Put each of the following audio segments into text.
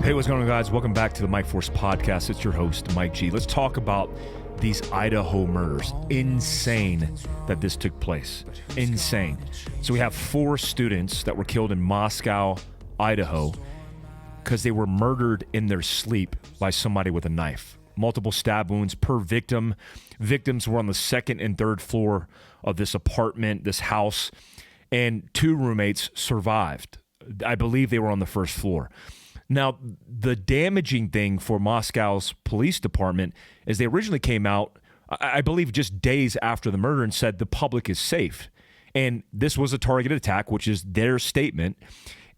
Hey, what's going on, guys? Welcome back to the Mike Force Podcast. It's your host, Mike G. Let's talk about these Idaho murders. Insane that this took place. Insane. So we have 4 students that were killed in Moscow, Idaho, because they were murdered in their sleep by somebody with a knife. Multiple stab wounds per victim. Victims were on the 2nd and 3rd floor of this apartment, this house, and 2 roommates survived. I believe they were on the 1st floor. Now, the damaging thing for Moscow's police department is they originally came out, I believe, just days after the murder and said the public is safe. And this was a targeted attack, which is their statement,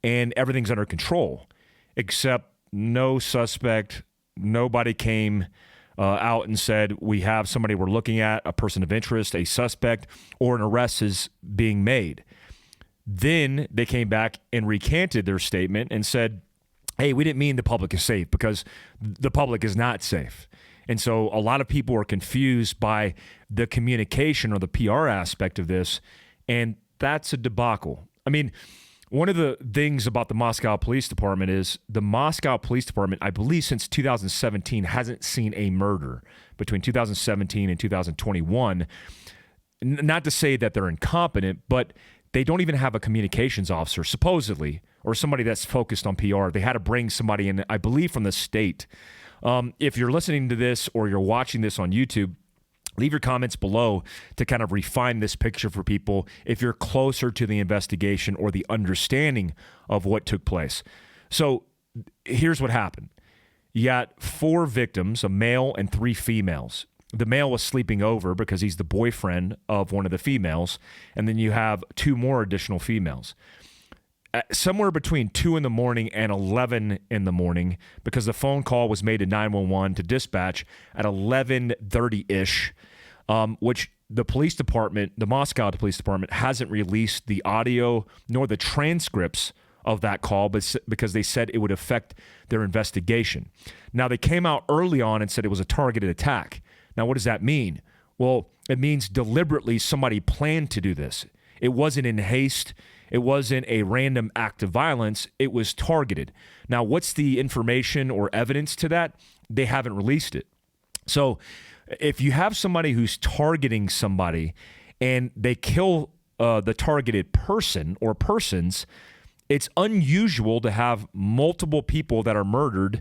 and everything's under control, except no suspect, nobody came out and said, we have somebody we're looking at, a person of interest, a suspect, or an arrest is being made. Then they came back and recanted their statement and said, hey, we didn't mean the public is safe, because the public is not safe. And so a lot of people are confused by the communication or the PR aspect of this, and that's a debacle. I mean, one of the things about the Moscow Police Department is the Moscow Police Department, I believe since 2017, hasn't seen a murder between 2017 and 2021. Not to say that they're incompetent, but they don't even have a communications officer, supposedly, or somebody that's focused on PR. They had to bring somebody in, I believe, from the state. If you're listening to this or you're watching this on YouTube, leave your comments below to kind of refine this picture for people if you're closer to the investigation or the understanding of what took place. So here's what happened. You got 4 victims, a male and 3 females. The male was sleeping over because he's the boyfriend of one of the females, and then you have 2 more additional females. Somewhere between 2 in the morning and 11 in the morning, because the phone call was made to 911 to dispatch at 11:30-ish, which the police department, the Moscow Police Department, hasn't released the audio nor the transcripts of that call, but because they said it would affect their investigation. Now, they came out early on and said it was a targeted attack. Now, what does that mean? Well, it means deliberately somebody planned to do this. It wasn't in haste. It wasn't a random act of violence. It was targeted. Now, what's the information or evidence to that? They haven't released it. So if you have somebody who's targeting somebody and they kill the targeted person or persons, it's unusual to have multiple people that are murdered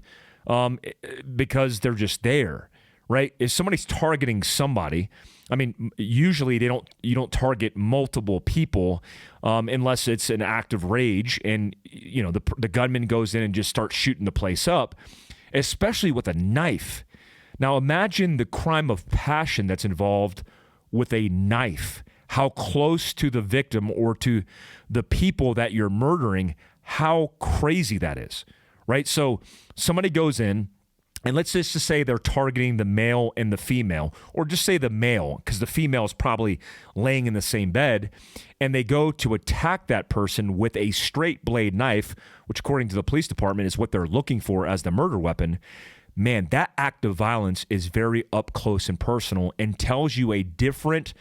because they're just there. Right? If somebody's targeting somebody, I mean, usually you don't target multiple people unless it's an act of rage and, you know, the gunman goes in and just starts shooting the place up, especially with a knife. Now, imagine the crime of passion that's involved with a knife. How close to the victim or to the people that you're murdering, how crazy that is, right? So somebody goes in, and let's just say they're targeting the male and the female, or just say the male, because the female is probably laying in the same bed, and they go to attack that person with a straight blade knife, which according to the police department is what they're looking for as the murder weapon. Man, that act of violence is very up close and personal and tells you a different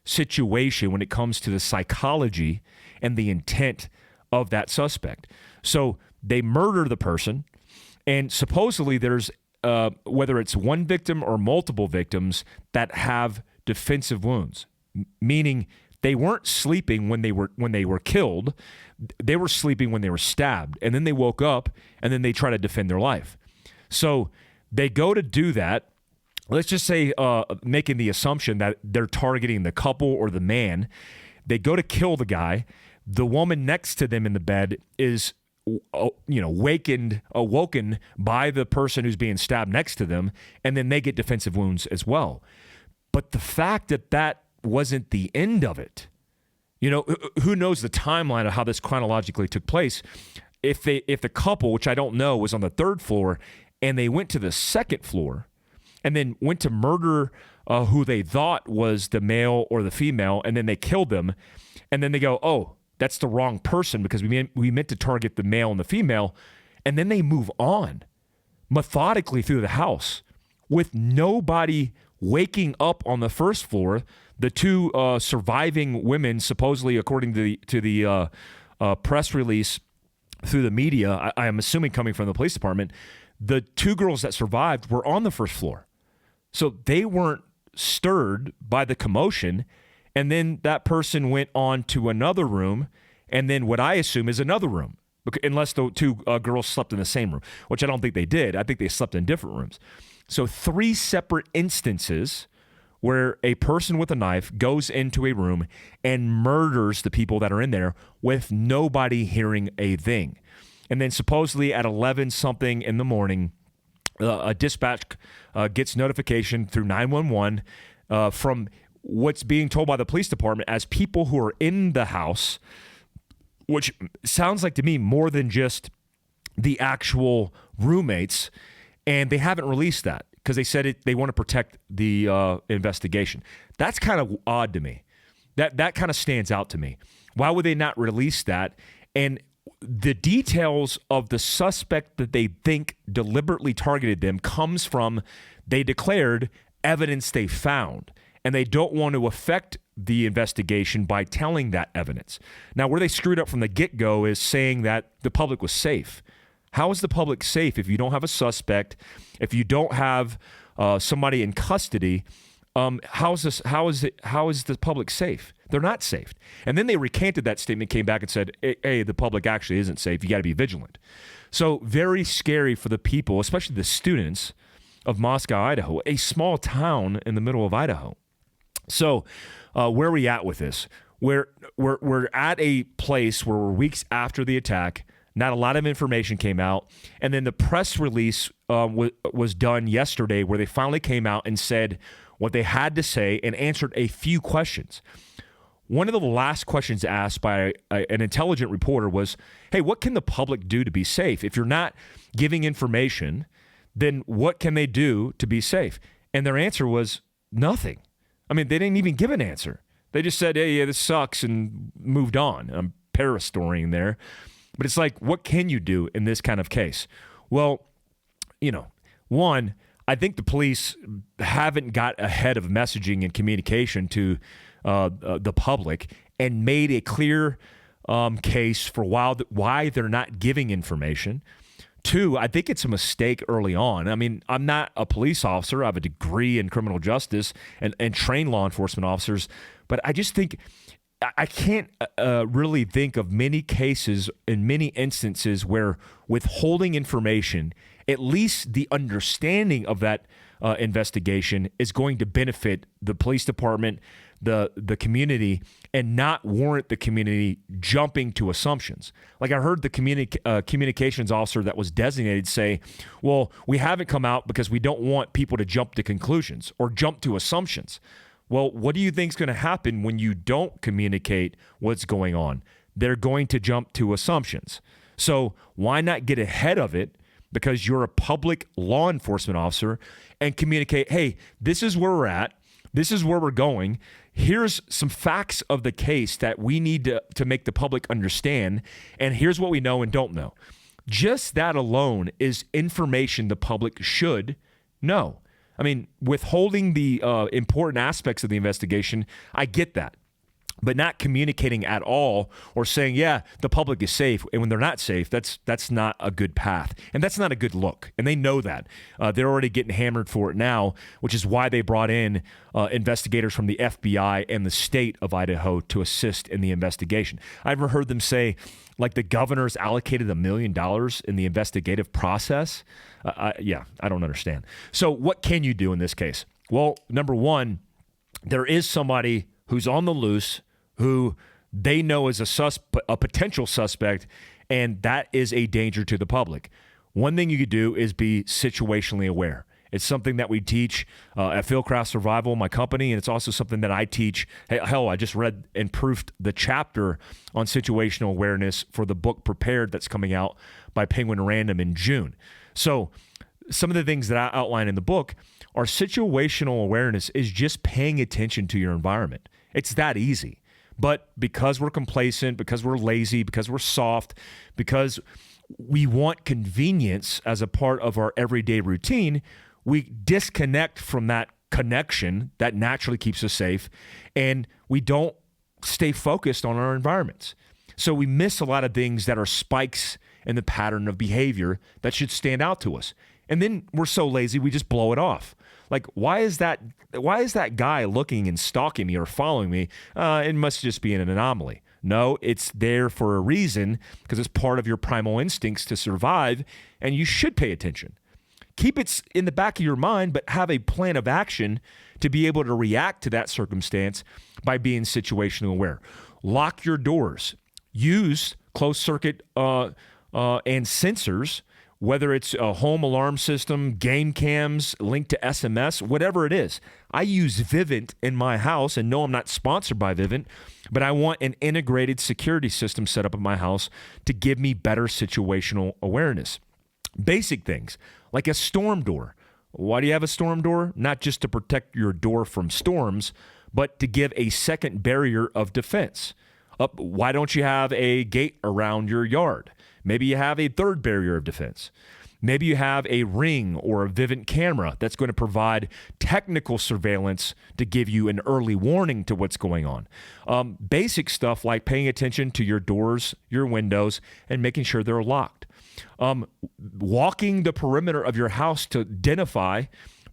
situation when it comes to the psychology and the intent of that suspect. So they murder the person, and supposedly there's whether it's one victim or multiple victims that have defensive wounds, meaning they weren't sleeping when they were killed. They were sleeping when they were stabbed, and then they woke up and then they try to defend their life. So they go to do that. Let's just say, making the assumption that they're targeting the couple or the man. They go to kill the guy. The woman next to them in the bed is awoken by the person who's being stabbed next to them, and then they get defensive wounds as well. But the fact that wasn't the end of it, who knows the timeline of how this chronologically took place? If the couple, which I don't know, was on the 3rd floor, and they went to the 2nd floor, and then went to murder who they thought was the male or the female, and then they killed them, and then they go, oh, that's the wrong person because we meant to target the male and the female. And then they move on methodically through the house with nobody waking up on the 1st floor. The 2 surviving women, supposedly, according to the press release through the media, I am assuming coming from the police department, the 2 girls that survived were on the first floor. So they weren't stirred by the commotion. And then that person went on to another room, and then what I assume is another room, unless the 2 girls slept in the same room, which I don't think they did. I think they slept in different rooms. So 3 separate instances where a person with a knife goes into a room and murders the people that are in there with nobody hearing a thing. And then supposedly at 11-something in the morning, a dispatch gets notification through 911 from what's being told by the police department as people who are in the house, which sounds like to me more than just the actual roommates, and they haven't released that because they said they want to protect the investigation. That's kind of odd to me. That kind of stands out to me. Why would they not release that? And the details of the suspect that they think deliberately targeted them comes from, they declared, evidence they found. And they don't want to affect the investigation by telling that evidence. Now, where they screwed up from the get-go is saying that the public was safe. How is the public safe if you don't have a suspect, if you don't have somebody in custody? How is the public safe? They're not safe. And then they recanted that statement, came back and said, hey, the public actually isn't safe. You got to be vigilant. So very scary for the people, especially the students of Moscow, Idaho, a small town in the middle of Idaho. So where are we at with this? We're at a place where we're weeks after the attack. Not a lot of information came out. And then the press release was done yesterday where they finally came out and said what they had to say and answered a few questions. One of the last questions asked by an intelligent reporter was, hey, what can the public do to be safe? If you're not giving information, then what can they do to be safe? And their answer was nothing. I mean, they didn't even give an answer. They just said, hey, yeah, this sucks, and moved on. I'm parastoring there. But it's like, what can you do in this kind of case? Well, one, I think the police haven't got ahead of messaging and communication to the public and made a clear case for why they're not giving information. 2, I think it's a mistake early on. I mean, I'm not a police officer. I have a degree in criminal justice and train law enforcement officers. But I just think I can't really think of many cases in many instances where withholding information, at least the understanding of that investigation, is going to benefit the police department, the community, and not warrant the community jumping to assumptions. Like I heard the communications officer that was designated say, well, we haven't come out because we don't want people to jump to conclusions or jump to assumptions. Well, what do you think is going to happen when you don't communicate what's going on? They're going to jump to assumptions. So why not get ahead of it because you're a public law enforcement officer and communicate, hey, this is where we're at. This is where we're going. Here's some facts of the case that we need to make the public understand. And here's what we know and don't know. Just that alone is information the public should know. I mean, withholding the important aspects of the investigation, I get that. But not communicating at all or saying, yeah, the public is safe, and when they're not safe, that's not a good path. And that's not a good look. And they know that. They're already getting hammered for it now, which is why they brought in investigators from the FBI and the state of Idaho to assist in the investigation. I've ever heard them say, like, the governor's allocated $1 million in the investigative process. I don't understand. So what can you do in this case? Well, number one, there is somebody who's on the loose who they know is a potential suspect, and that is a danger to the public. One thing you could do is be situationally aware. It's something that we teach at Fieldcraft Survival, my company, and it's also something that I teach. Hell, I just read and proofed the chapter on situational awareness for the book Prepared that's coming out by Penguin Random in June. So some of the things that I outline in the book are situational awareness is just paying attention to your environment. It's that easy. But because we're complacent, because we're lazy, because we're soft, because we want convenience as a part of our everyday routine, we disconnect from that connection that naturally keeps us safe, and we don't stay focused on our environments. So we miss a lot of things that are spikes and the pattern of behavior that should stand out to us. And then we're so lazy, we just blow it off. Like, why is that guy looking and stalking me or following me? It must just be an anomaly. No, it's there for a reason, because it's part of your primal instincts to survive, and you should pay attention. Keep it in the back of your mind, but have a plan of action to be able to react to that circumstance by being situationally aware. Lock your doors. Use closed circuit and sensors, whether it's a home alarm system, game cams, linked to SMS, whatever it is. I use Vivint in my house, and no, I'm not sponsored by Vivint, but I want an integrated security system set up in my house to give me better situational awareness. Basic things like a storm door. Why do you have a storm door? Not just to protect your door from storms, but to give a second barrier of defense. Why don't you have a gate around your yard? Maybe you have a third barrier of defense. Maybe you have a Ring or a Vivint camera that's going to provide technical surveillance to give you an early warning to what's going on. Basic stuff like paying attention to your doors, your windows, and making sure they're locked. Walking the perimeter of your house to identify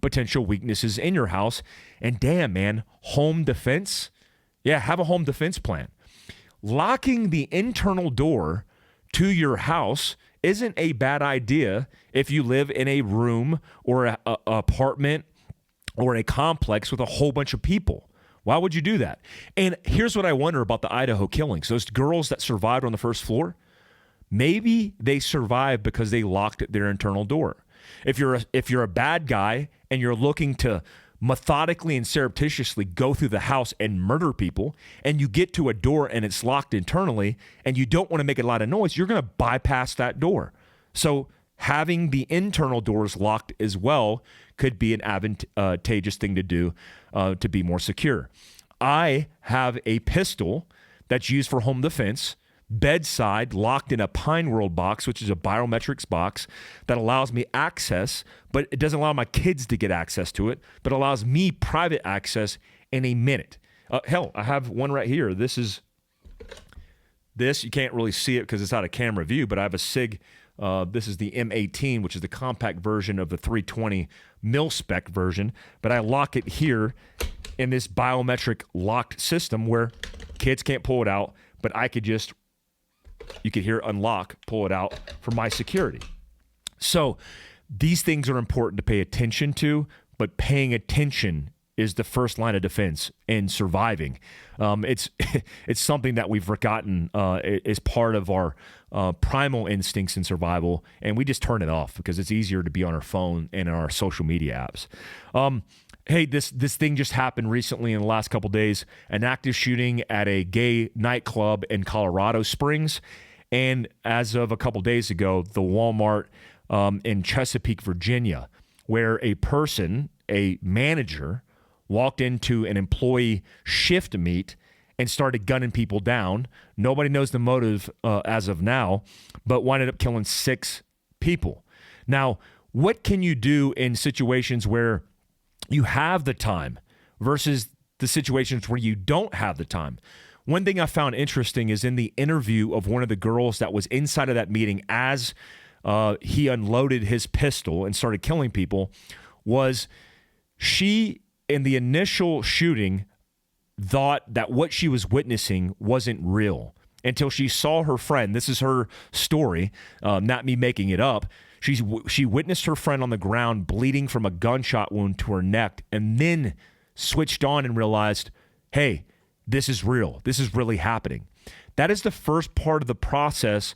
potential weaknesses in your house. And damn, man, home defense. Yeah, have a home defense plan. Locking the internal door to your house isn't a bad idea if you live in a room or an apartment or a complex with a whole bunch of people. Why would you do that? And here's what I wonder about the Idaho killings. Those girls that survived on the first floor, maybe they survived because they locked their internal door. If you're a bad guy and you're looking to methodically and surreptitiously go through the house and murder people, and you get to a door and it's locked internally and you don't want to make a lot of noise, you're going to bypass that door. So having the internal doors locked as well could be an advantageous thing to do to be more secure. I have a pistol that's used for home defense, bedside, locked in a Pine World box, which is a biometrics box that allows me access, but it doesn't allow my kids to get access to it, but allows me private access in a minute. Hell, I have one right here. This, you can't really see it because it's out of camera view, but I have a SIG. This is the M18, which is the compact version of the 320 mil-spec version, but I lock it here in this biometric locked system where kids can't pull it out, but I could just, you could hear unlock, pull it out for my security. So these things are important to pay attention to, but paying attention is the first line of defense in surviving. It's something that we've forgotten as part of our primal instincts in survival, and we just turn it off because it's easier to be on our phone and our social media apps. Hey, this thing just happened recently in the last couple days, an active shooting at a gay nightclub in Colorado Springs. And as of a couple days ago, the Walmart in Chesapeake, Virginia, where a person, a manager, walked into an employee shift meet and started gunning people down. Nobody knows the motive as of now, but wound up killing 6 people. Now, what can you do in situations where you have the time versus the situations where you don't have the time? One thing I found interesting is in the interview of one of the girls that was inside of that meeting as he unloaded his pistol and started killing people, was she, in the initial shooting, thought that what she was witnessing wasn't real until she saw her friend. This is her story, not me making it up. She witnessed her friend on the ground bleeding from a gunshot wound to her neck, and then switched on and realized, hey, this is real. This is really happening. That is the first part of the process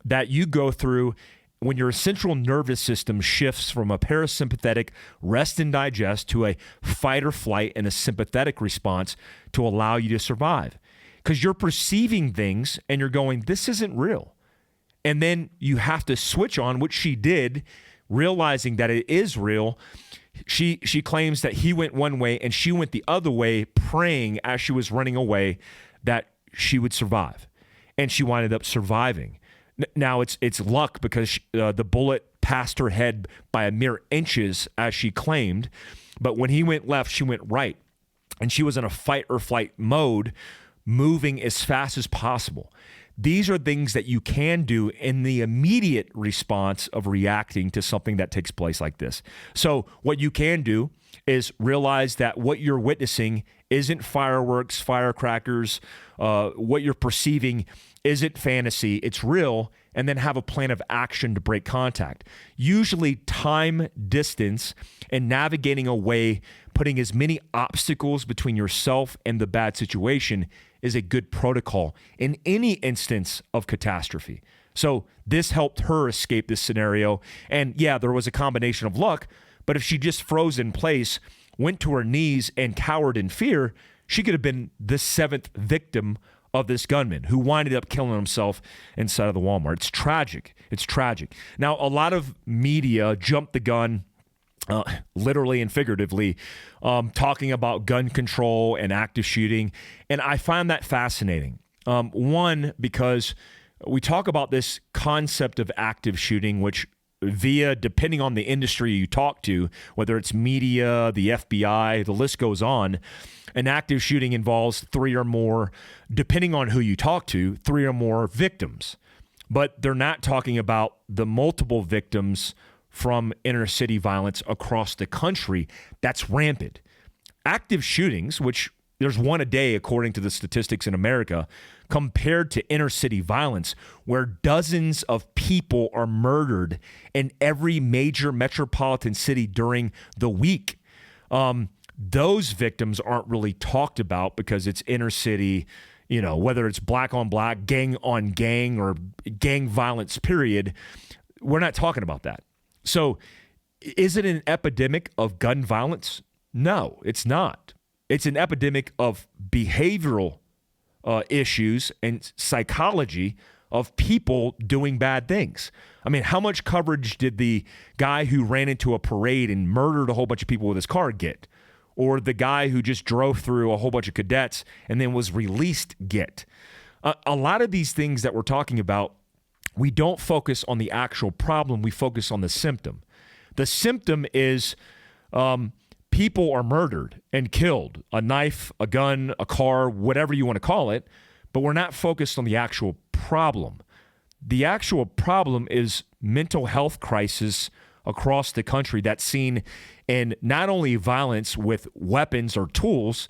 that you go through when your central nervous system shifts from a parasympathetic rest and digest to a fight or flight and a sympathetic response to allow you to survive. Because you're perceiving things and you're going, this isn't real. And then you have to switch on, which she did, realizing that it is real. She claims that he went one way and she went the other way, praying as she was running away that she would survive. And she wound up surviving. Now, it's luck because the bullet passed her head by a mere inches, as she claimed. But when he went left, she went right. And she was in a fight or flight mode, moving as fast as possible. These are things that you can do in the immediate response of reacting to something that takes place like this. So what you can do is realize that what you're witnessing isn't fireworks, firecrackers. What you're perceiving isn't fantasy. It's real, and then have a plan of action to break contact. Usually time, distance, and navigating away, putting as many obstacles between yourself and the bad situation is a good protocol in any instance of catastrophe. So this helped her escape this scenario. And yeah, there was a combination of luck, but if she just froze in place, went to her knees, and cowered in fear, she could have been the 7th victim of this gunman who winded up killing himself inside of the Walmart. It's tragic. It's tragic. Now, a lot of media jumped the gun, literally and figuratively, talking about gun control and active shooting. And I find that fascinating. One, because we talk about this concept of active shooting, which depending on the industry you talk to, whether it's media, the FBI, the list goes on, an active shooting involves 3 or more, depending on who you talk to, 3 or more victims. But they're not talking about the multiple victims from inner city violence across the country. That's rampant. Active shootings, which there's one a day according to the statistics in America, compared to inner city violence, where dozens of people are murdered in every major metropolitan city during the week. Those victims aren't really talked about because it's inner city, whether it's black on black, gang on gang, or gang violence, period. We're not talking about that. So is it an epidemic of gun violence? No, it's not. It's an epidemic of behavioral issues and psychology of people doing bad things. I mean, how much coverage did the guy who ran into a parade and murdered a whole bunch of people with his car get? Or the guy who just drove through a whole bunch of cadets and then was released get? A lot of these things that we're talking about, we don't focus on the actual problem. We focus on the symptom. The symptom is people are murdered and killed, a knife, a gun, a car, whatever you want to call it, but we're not focused on the actual problem. The actual problem is mental health crisis across the country that's seen in not only violence with weapons or tools,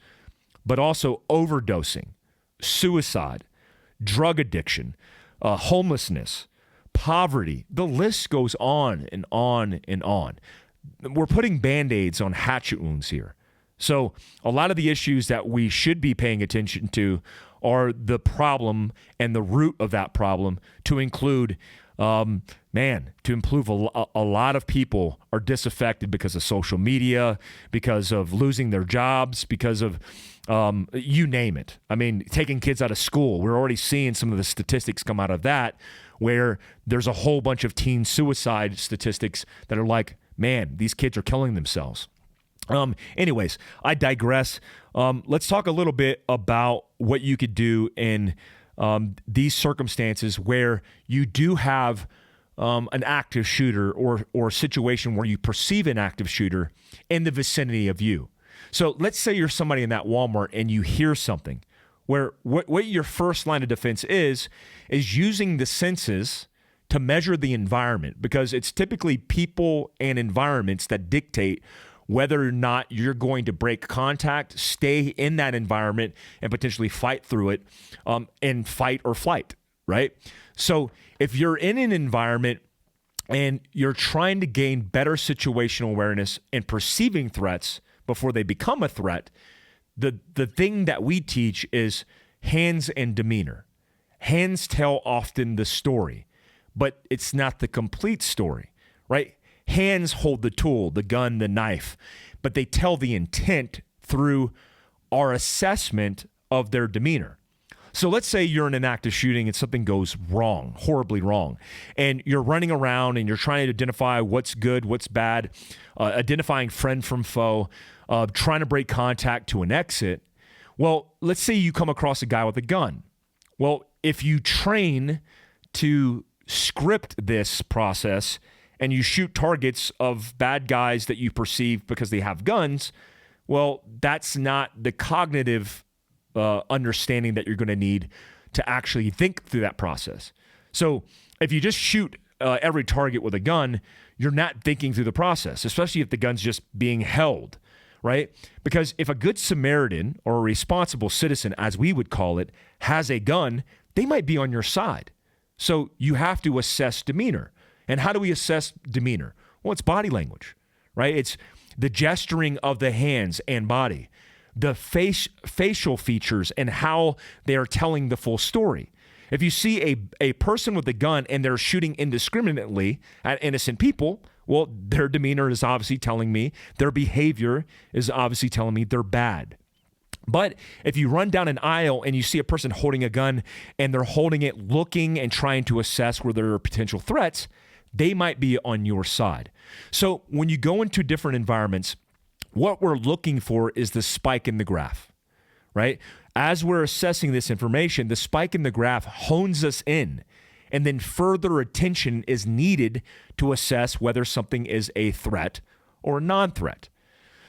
but also overdosing, suicide, drug addiction, homelessness, poverty. The list goes on and on and on. We're putting Band-Aids on hatchet wounds here. So a lot of the issues that we should be paying attention to are the problem and the root of that problem, to include, a lot of people are disaffected because of social media, because of losing their jobs, because of, you name it. I mean, taking kids out of school. We're already seeing some of the statistics come out of that, where there's a whole bunch of teen suicide statistics that are like, man, these kids are killing themselves. Anyways, I digress. Let's talk a little bit about what you could do in these circumstances where you do have an active shooter or a situation where you perceive an active shooter in the vicinity of you. So let's say you're somebody in that Walmart and you hear something where what your first line of defense is using the senses to measure the environment, because it's typically people and environments that dictate whether or not you're going to break contact, stay in that environment, and potentially fight through it, in fight or flight, right? So if you're in an environment and you're trying to gain better situational awareness and perceiving threats before they become a threat, the thing that we teach is hands and demeanor. Hands tell often the story, but it's not the complete story, right? Hands hold the tool, the gun, the knife, but they tell the intent through our assessment of their demeanor. So let's say you're in an active shooting and something goes wrong, horribly wrong, and you're running around and you're trying to identify what's good, what's bad, identifying friend from foe, trying to break contact to an exit. Well, let's say you come across a guy with a gun. Well, if you train to script this process and you shoot targets of bad guys that you perceive because they have guns, well, that's not the cognitive understanding that you're going to need to actually think through that process. So if you just shoot every target with a gun, you're not thinking through the process, especially if the gun's just being held, right? Because if a good Samaritan or a responsible citizen, as we would call it, has a gun, they might be on your side. So you have to assess demeanor. And how do we assess demeanor? Well, it's body language, right? It's the gesturing of the hands and body, the facial features and how they are telling the full story. If you see a person with a gun and they're shooting indiscriminately at innocent people, well, their demeanor is obviously telling me, their behavior is obviously telling me they're bad. But if you run down an aisle and you see a person holding a gun and they're holding it looking and trying to assess where there are potential threats, they might be on your side. So when you go into different environments, what we're looking for is the spike in the graph, right? As we're assessing this information, the spike in the graph hones us in, and then further attention is needed to assess whether something is a threat or a non-threat.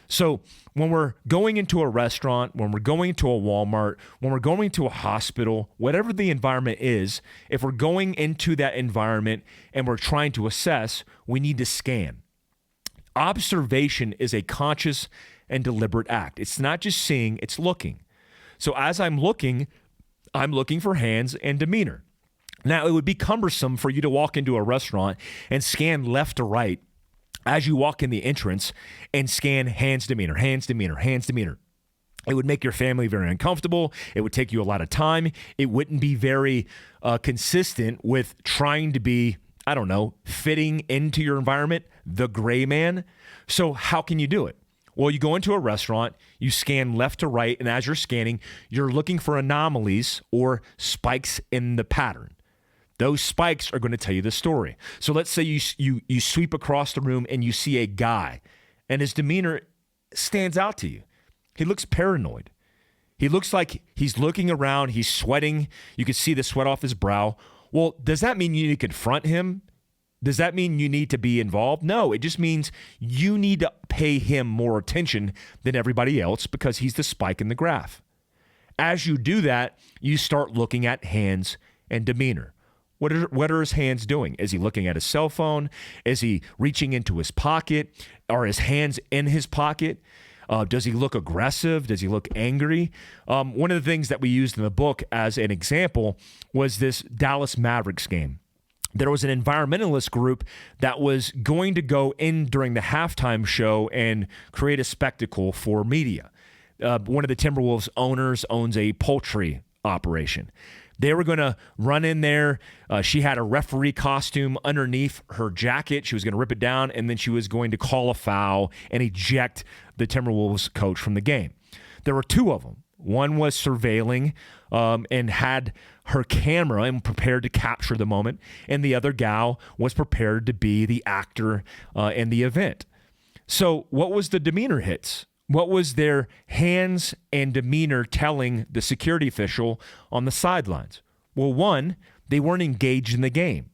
So when we're going into a restaurant, when we're going to a Walmart, when we're going to a hospital, whatever the environment is, if we're going into that environment and we're trying to assess, we need to scan. Observation is a conscious and deliberate act. It's not just seeing, it's looking. So as I'm looking for hands and demeanor. Now, it would be cumbersome for you to walk into a restaurant and scan left to right as you walk in the entrance and scan hands, demeanor, hands, demeanor, hands, demeanor. It would make your family very uncomfortable. It would take you a lot of time. It wouldn't be very consistent with trying to be, fitting into your environment, the gray man. So how can you do it? Well, you go into a restaurant, you scan left to right, and as you're scanning, you're looking for anomalies or spikes in the pattern. Those spikes are going to tell you the story. So let's say you sweep across the room and you see a guy, and his demeanor stands out to you. He looks paranoid. He looks like he's looking around, he's sweating. You can see the sweat off his brow. Well, does that mean you need to confront him? Does that mean you need to be involved? No, it just means you need to pay him more attention than everybody else because he's the spike in the graph. As you do that, you start looking at hands and demeanor. What are his hands doing? Is he looking at his cell phone? Is he reaching into his pocket? Are his hands in his pocket? Does he look aggressive? Does he look angry? One of the things that we used in the book as an example was this Dallas Mavericks game. There was an environmentalist group that was going to go in during the halftime show and create a spectacle for media. One of the Timberwolves owners owns a poultry operation. They were going to run in there. She had a referee costume underneath her jacket. She was going to rip it down, and then she was going to call a foul and eject the Timberwolves coach from the game. There were two of them. One was surveilling and had her camera and prepared to capture the moment, and the other gal was prepared to be the actor in the event. So what was the demeanor hits? What was their hands and demeanor telling the security official on the sidelines? Well, one, they weren't engaged in the game.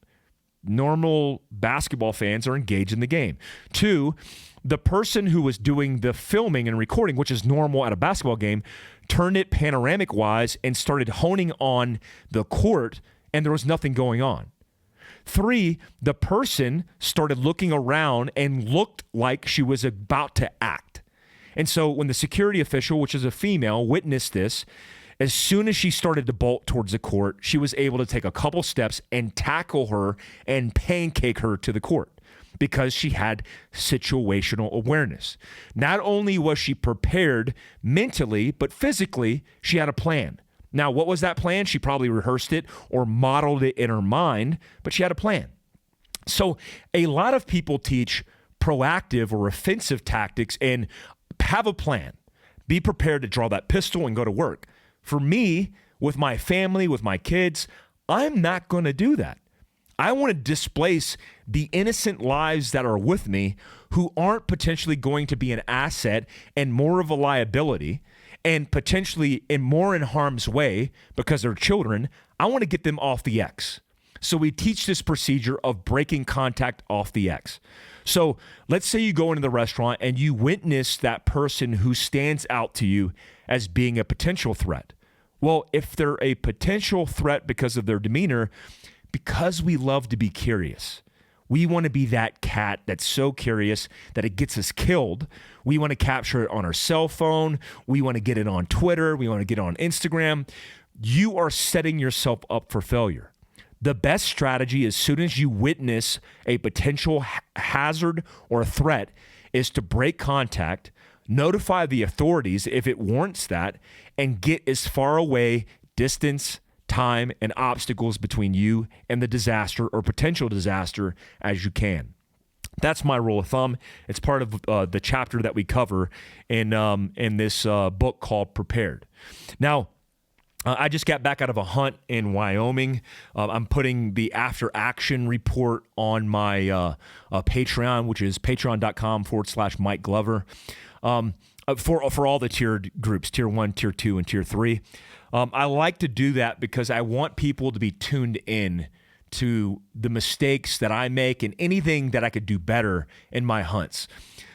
Normal basketball fans are engaged in the game. Two, the person who was doing the filming and recording, which is normal at a basketball game, turned it panoramic-wise and started honing on the court, and there was nothing going on. Three, the person started looking around and looked like she was about to act. And so when the security official, which is a female, witnessed this, as soon as she started to bolt towards the court, she was able to take a couple steps and tackle her and pancake her to the court because she had situational awareness. Not only was she prepared mentally, but physically, she had a plan. Now, what was that plan? She probably rehearsed it or modeled it in her mind, but she had a plan. So a lot of people teach proactive or offensive tactics and have a plan. Be prepared to draw that pistol and go to work. For me, with my family, with my kids, I'm not going to do that. I want to displace the innocent lives that are with me who aren't potentially going to be an asset and more of a liability and potentially more in harm's way because they're children. I want to get them off the X. So we teach this procedure of breaking contact off the X. So let's say you go into the restaurant and you witness that person who stands out to you as being a potential threat. Well, if they're a potential threat because of their demeanor, because we love to be curious. We want to be that cat that's so curious that it gets us killed. We want to capture it on our cell phone. We want to get it on Twitter. We want to get it on Instagram. You are setting yourself up for failure. The best strategy as soon as you witness a potential hazard or a threat is to break contact, notify the authorities if it warrants that, and get as far away, distance, time, and obstacles between you and the disaster or potential disaster as you can. That's my rule of thumb. It's part of the chapter that we cover in this book called Prepared. Now, I just got back out of a hunt in Wyoming. I'm putting the after action report on my Patreon, which is patreon.com/Mike Glover. For all the tiered groups, tier 1, tier 2, and tier 3. I like to do that because I want people to be tuned in to the mistakes that I make and anything that I could do better in my hunts.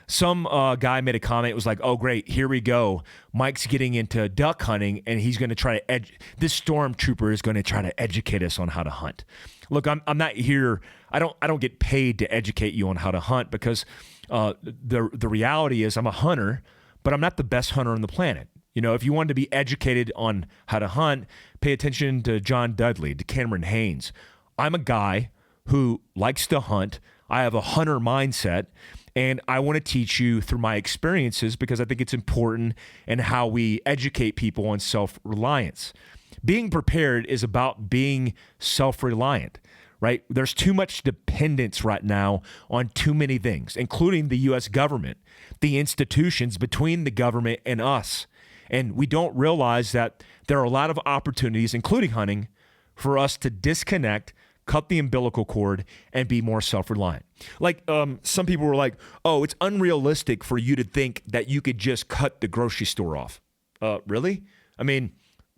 Some guy made a comment. It was like, oh, great, here we go. Mike's getting into duck hunting, and he's going to try to this stormtrooper is going to try to educate us on how to hunt. Look, I'm not here. I don't get paid to educate you on how to hunt because the reality is I'm a hunter, but I'm not the best hunter on the planet. You know, if you wanted to be educated on how to hunt, pay attention to John Dudley, to Cameron Haynes. I'm a guy who likes to hunt. I have a hunter mindset, and I want to teach you through my experiences because I think it's important in how we educate people on self-reliance. Being prepared is about being self-reliant, right? There's too much dependence right now on too many things, including the U.S. government, the institutions between the government and us. And we don't realize that there are a lot of opportunities, including hunting, for us to disconnect, cut the umbilical cord, and be more self-reliant. Like some people were like, oh, it's unrealistic for you to think that you could just cut the grocery store off. Really? I mean,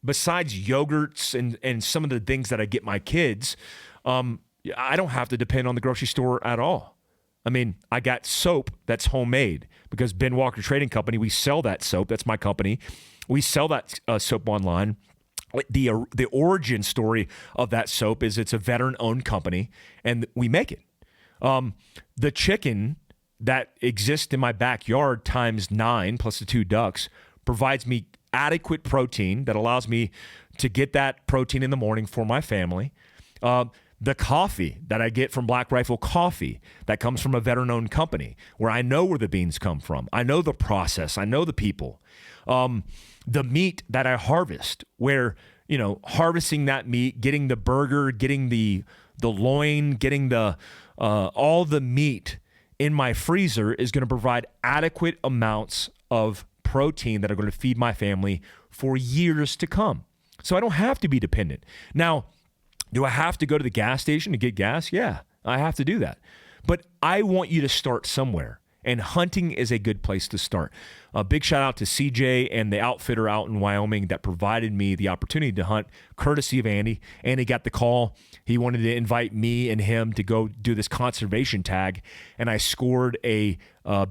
besides yogurts and some of the things that I get my kids, I don't have to depend on the grocery store at all. I mean, I got soap that's homemade because Ben Walker Trading Company, we sell that soap. That's my company. We sell that soap online. The origin story of that soap is it's a veteran-owned company, and we make it. The chicken that exists in my backyard times 9 plus the 2 ducks provides me adequate protein that allows me to get that protein in the morning for my family. The coffee that I get from Black Rifle Coffee that comes from a veteran-owned company where I know where the beans come from. I know the process. I know the people. The meat that I harvest where, you know, harvesting that meat, getting the burger, getting the loin, getting the all the meat in my freezer is going to provide adequate amounts of protein that are going to feed my family for years to come. So I don't have to be dependent. Now, do I have to go to the gas station to get gas? Yeah, I have to do that. But I want you to start somewhere, and hunting is a good place to start. A big shout out to CJ and the outfitter out in Wyoming that provided me the opportunity to hunt, courtesy of Andy. Andy got the call. He wanted to invite me and him to go do this conservation tag, and I scored a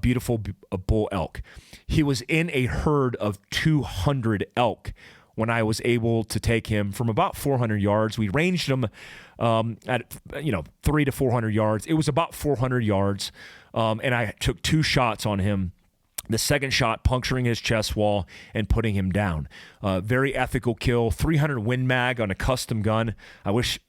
beautiful bull elk. He was in a herd of 200 elk when I was able to take him from about 400 yards. We ranged him at 300 to 400 yards. It was about 400 yards, and I took 2 shots on him. The second shot puncturing his chest wall and putting him down. Very ethical kill. 300 Win Mag on a custom gun. I wish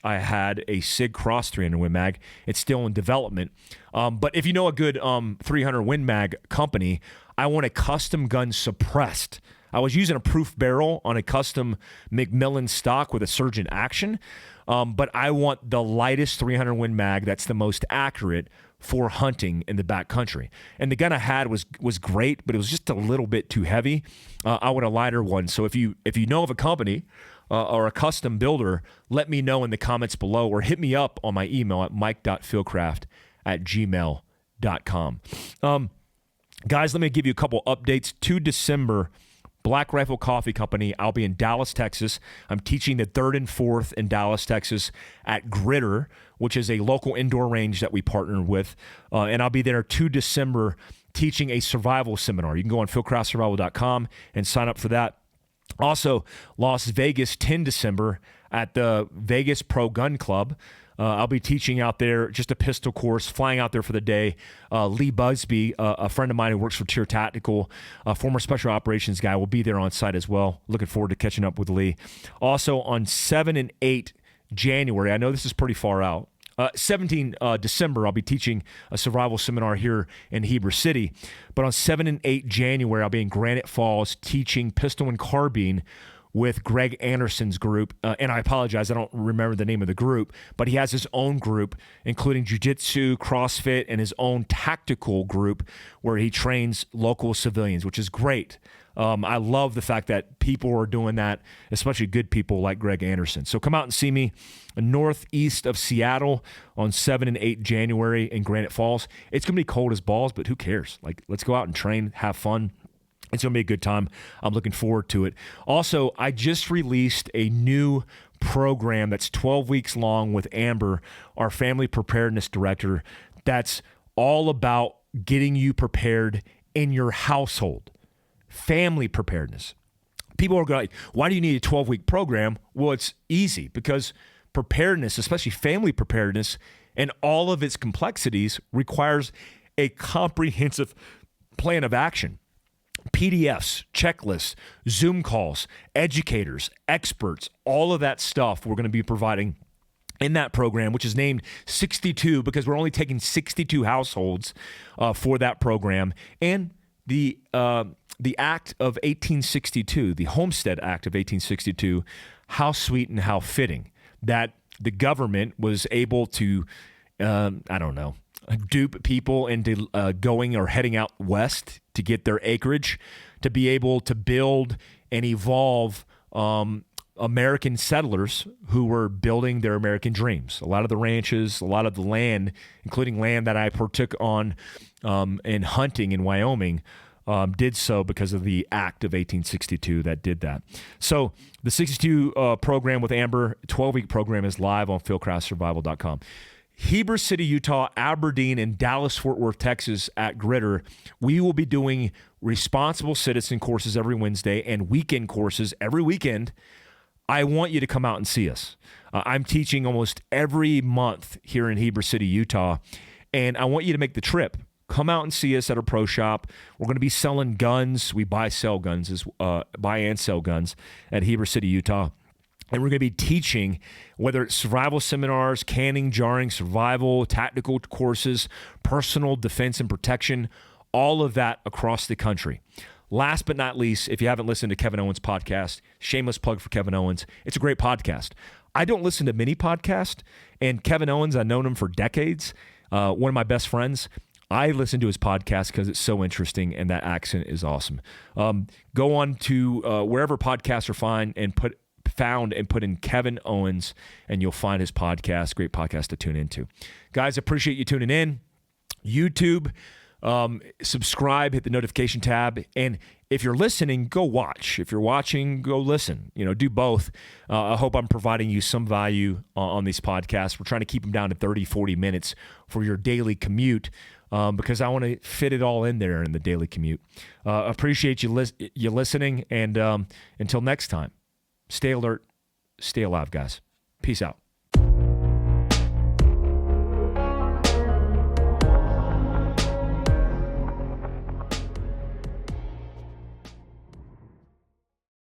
I had a SIG Cross 300 Win Mag. It's still in development. But if you know a good 300 Win Mag company, I want a custom gun suppressed. I was using a proof barrel on a custom McMillan stock with a Surgeon Action, but I want the lightest 300 Win Mag that's the most accurate for hunting in the backcountry. And the gun I had was great, but it was just a little bit too heavy. I want a lighter one. So if you know of a company or a custom builder, let me know in the comments below or hit me up on my email at mike.fieldcraft@gmail.com. Guys, let me give you a couple updates. 2 December, Black Rifle Coffee Company. I'll be in Dallas, Texas. I'm teaching the 3rd and 4th in Dallas, Texas at Gritter, which is a local indoor range that we partner with. And I'll be there 2 December teaching a survival seminar. You can go on fieldcraftsurvival.com and sign up for that. Also, Las Vegas, 10 December at the Vegas Pro Gun Club. I'll be teaching out there, just a pistol course, flying out there for the day. Lee Busby, a friend of mine who works for Tier Tactical, a former special operations guy, will be there on site as well. Looking forward to catching up with Lee. Also, on 7 and 8 January, I know this is pretty far out, 17 December, I'll be teaching a survival seminar here in Heber City. But on 7 and 8 January, I'll be in Granite Falls teaching pistol and carbine with Greg Anderson's group. And I apologize, I don't remember the name of the group, but he has his own group, including jiu-jitsu, CrossFit, and his own tactical group where he trains local civilians, which is great. I love the fact that people are doing that, especially good people like Greg Anderson. So come out and see me northeast of Seattle on 7 and 8 January in Granite Falls. It's going to be cold as balls, but who cares? Like, let's go out and train, have fun. It's going to be a good time. I'm looking forward to it. Also, I just released a new program that's 12 weeks long with Amber, our family preparedness director, that's all about getting you prepared in your household. Family preparedness. People are going, why do you need a 12-week program? Well, it's easy because preparedness, especially family preparedness, and all of its complexities requires a comprehensive plan of action. PDFs, checklists, Zoom calls, educators, experts, all of that stuff we're going to be providing in that program, which is named 62 because we're only taking 62 households for that program. And the Act of 1862, the Homestead Act of 1862, how sweet and how fitting that the government was able to, dupe people into going or heading out west to get their acreage, to be able to build and evolve American settlers who were building their American dreams. A lot of the ranches, a lot of the land, including land that I partook on in hunting in Wyoming, did so because of the Act of 1862 that did that. So the 62 program with Amber, 12-week program is live on fieldcraftsurvival.com. Heber City, Utah, Aberdeen, and Dallas-Fort Worth, Texas at Gritter, we will be doing responsible citizen courses every Wednesday and weekend courses every weekend. I want you to come out and see us. I'm teaching almost every month here in Heber City, Utah, and I want you to make the trip. Come out and see us at our pro shop. We're going to be selling guns. We buy and sell guns at Heber City, Utah. And we're going to be teaching, whether it's survival seminars, canning, jarring, survival, tactical courses, personal defense and protection, all of that across the country. Last but not least, if you haven't listened to Kevin Owens' podcast, shameless plug for Kevin Owens, it's a great podcast. I don't listen to many podcasts, and Kevin Owens, I've known him for decades, one of my best friends. I listen to his podcast because it's so interesting and that accent is awesome. Go on to wherever podcasts are found and put in Kevin Owens, and you'll find his podcast. Great podcast to tune into. Guys, appreciate you tuning in. YouTube, subscribe, hit the notification tab, and if you're listening, go watch. If you're watching, go listen. Do both. I hope I'm providing you some value on these podcasts. We're trying to keep them down to 30, 40 minutes for your daily commute because I want to fit it all in there in the daily commute. Appreciate you listening, and until next time, stay alert, stay alive, guys. Peace out.